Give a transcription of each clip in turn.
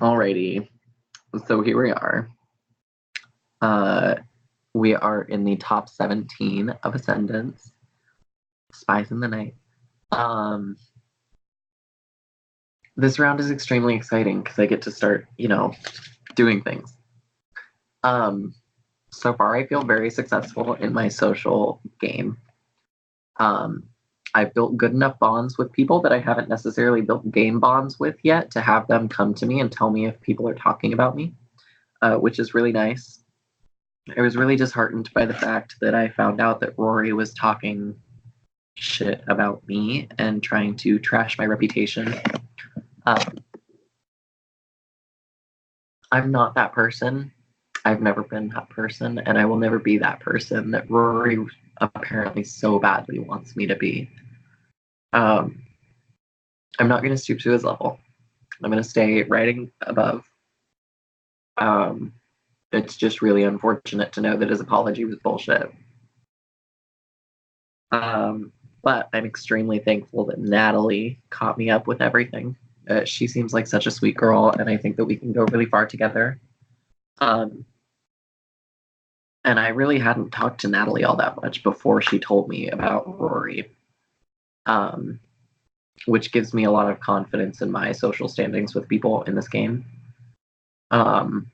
Alrighty, so here we are. We are in the top 17 of Ascendance. Spies in the Night. This round is extremely exciting because I get to start, doing things. So far I feel very successful in my social game. I've built good enough bonds with people that I haven't necessarily built game bonds with yet to have them come to me and tell me if people are talking about me, which is really nice. I was really disheartened by the fact that I found out that Rory was talking shit about me and trying to trash my reputation. I'm not that person. I've never been that person, and I will never be that person that Rory apparently so badly wants me to be. I'm not going to stoop to his level. I'm going to stay right above. It's just really unfortunate to know that his apology was bullshit. But I'm extremely thankful that Natalie caught me up with everything. She seems like such a sweet girl, and I think that we can go really far together. And I really hadn't talked to Natalie all that much before she told me about Rory, which gives me a lot of confidence in my social standings with people in this game. I'm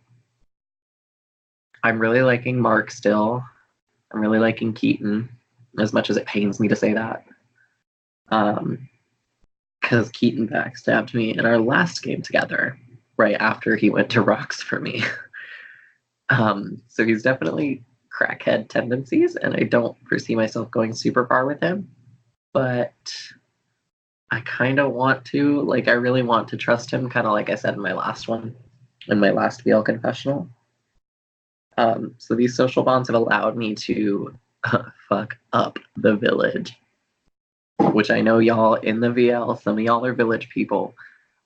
really liking Mark still. I'm really liking Keaton, as much as it pains me to say that. Because Keaton backstabbed me in our last game together, right after he went to Rocks for me. So he's definitely crackhead tendencies, and I don't foresee myself going super far with him. But I kind of want to, I really want to trust him, kind of like I said in my last VL confessional. So these social bonds have allowed me to fuck up the village, which I know y'all in the VL, some of y'all are village people.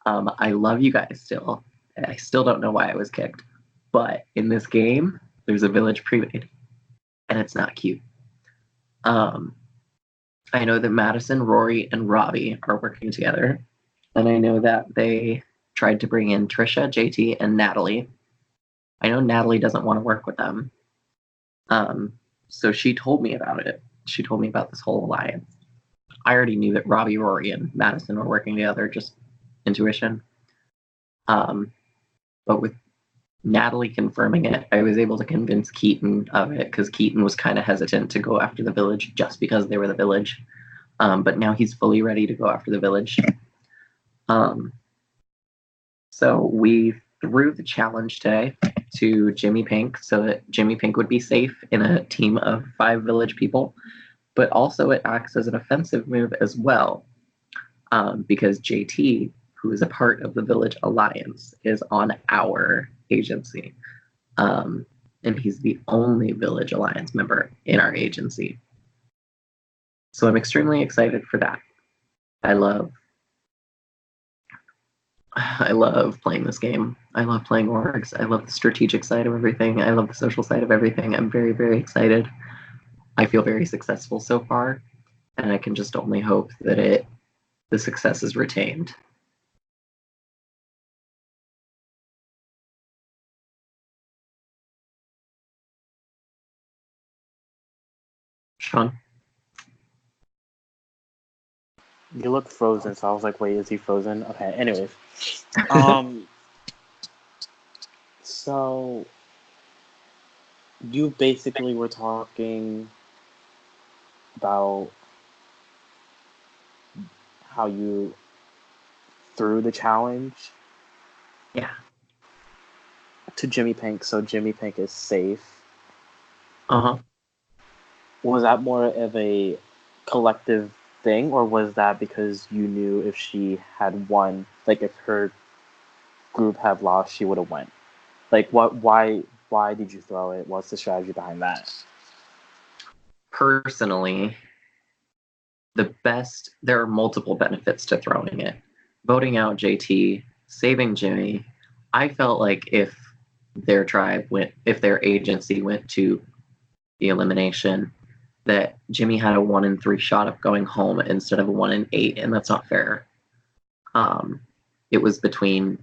I love you guys still. I still don't know why I was kicked. But in this game, there's a village pre-made, and it's not cute. I know that Madison, Rory, and Robbie are working together, and I know that they tried to bring in Trisha, JT, and Natalie. I know Natalie doesn't want to work with them. So she told me about it. She told me about this whole alliance. I already knew that Robbie, Rory, and Madison were working together, just intuition. But with Natalie confirming it, I was able to convince Keaton of it, because Keaton was kind of hesitant to go after the village just because they were the village. But now he's fully ready to go after the village. So we threw the challenge today to Jimmy Pink so that Jimmy Pink would be safe in a team of 5 village people. But also it acts as an offensive move as well, because JT, who is a part of the Village Alliance, is on our agency. And he's the only Village Alliance member in our agency. So I'm extremely excited for that. I love playing this game. I love playing orgs. I love the strategic side of everything. I love the social side of everything. I'm very, very excited. I feel very successful so far, and I can just only hope that the success is retained. Sean? You look frozen, so I was like, wait, is he frozen? Okay, anyways. So you basically were talking about how you threw the challenge. Yeah. To Jimmy Pink, so Jimmy Pink is safe. Uh-huh. Was that more of a collective thing, or was that because you knew if she had won, like if her group had lost, she would have won? Like, why did you throw it? What's the strategy behind that? Personally, there are multiple benefits to throwing it. Voting out JT, saving Jimmy. I felt like if their agency went to the elimination, that Jimmy had a 1 in 3 shot of going home instead of a 1 in 8, and that's not fair. It was between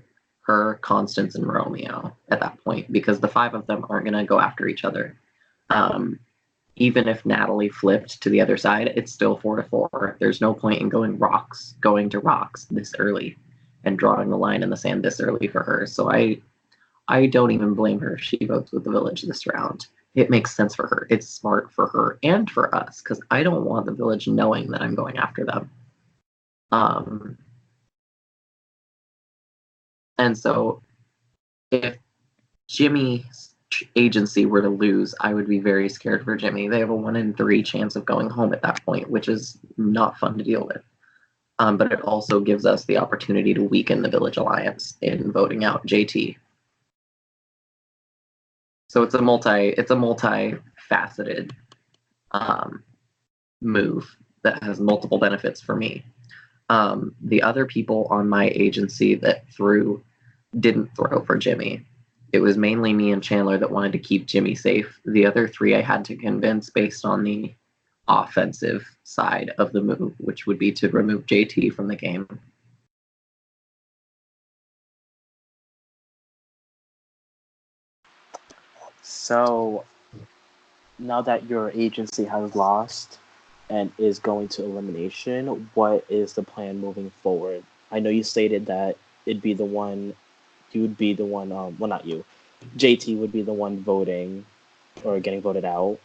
her, Constance, and Romeo at that point because the 5 of them aren't going to go after each other. Even if Natalie flipped to the other side, it's still 4-4. There's no point in going to rocks this early and drawing the line in the sand this early for her. So I don't even blame her if she votes with the village this round. It makes sense for her. It's smart for her and for us because I don't want the village knowing that I'm going after them. And so if Jimmy's agency were to lose, I would be very scared for Jimmy. They have a 1 in 3 chance of going home at that point, which is not fun to deal with. But it also gives us the opportunity to weaken the Village Alliance in voting out JT. So it's a multi-faceted move that has multiple benefits for me. The other people on my agency that didn't throw for Jimmy. It was mainly me and Chandler that wanted to keep Jimmy safe. The other 3 I had to convince based on the offensive side of the move, which would be to remove JT from the game. So now that your agency has lost and is going to elimination, what is the plan moving forward? I know you stated that it'd be the one, you would be the one, well, not you, JT would be the one voting or getting voted out,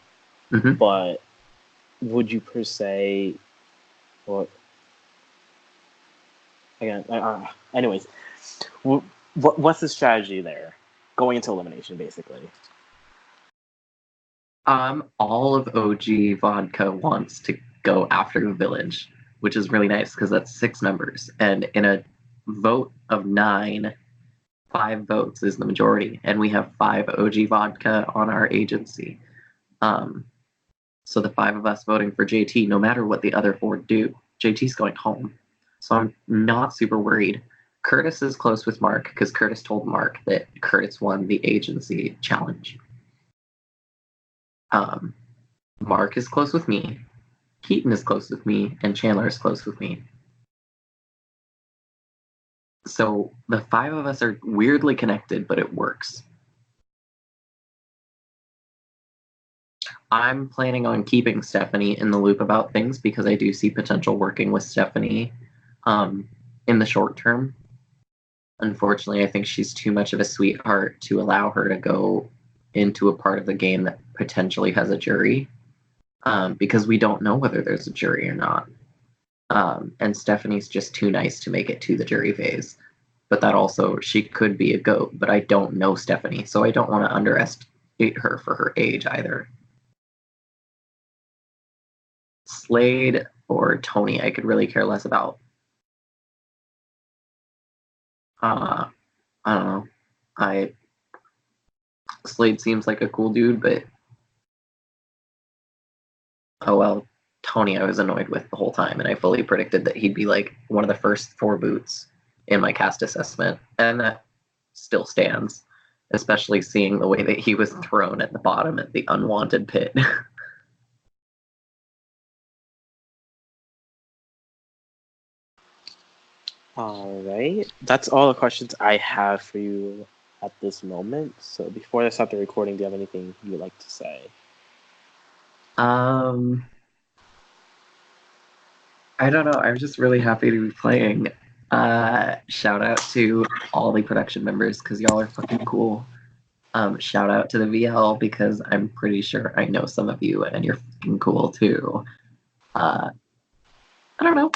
but would you per se, or again, anyways, what's the strategy there going into elimination, basically? All of OG Vodka wants to go after the village, which is really nice because that's 6 members. And in a vote of 9, 5 votes is the majority. And we have 5 OG Vodka on our agency. So the 5 of us voting for JT, no matter what the other 4 do, JT's going home. So I'm not super worried. Curtis is close with Mark because Curtis told Mark that Curtis won the agency challenge. Mark is close with me, Keaton is close with me, and Chandler is close with me. So the 5 of us are weirdly connected, but it works. I'm planning on keeping Stephanie in the loop about things because I do see potential working with Stephanie in the short term. Unfortunately, I think she's too much of a sweetheart to allow her to go into a part of the game that potentially has a jury because we don't know whether there's a jury or not. And Stephanie's just too nice to make it to the jury phase. But that also, she could be a goat, but I don't know Stephanie, so I don't want to underestimate her for her age either. Slade or Tony, I could really care less about. I don't know. Slade seems like a cool dude, but oh well. Tony, I was annoyed with the whole time, and I fully predicted that he'd be like one of the first 4 boots in my cast assessment, and that still stands, especially seeing the way that he was thrown at the bottom at the unwanted pit. All right, that's all the questions I have for you at this moment. So before I start the recording, do you have anything you would like to say? I don't know. I'm just really happy to be playing. Shout out to all the production members because y'all are fucking cool. Shout out to the VL because I'm pretty sure I know some of you and you're fucking cool too. I don't know.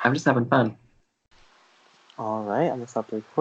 I'm just having fun. All right, I'm gonna stop the recording.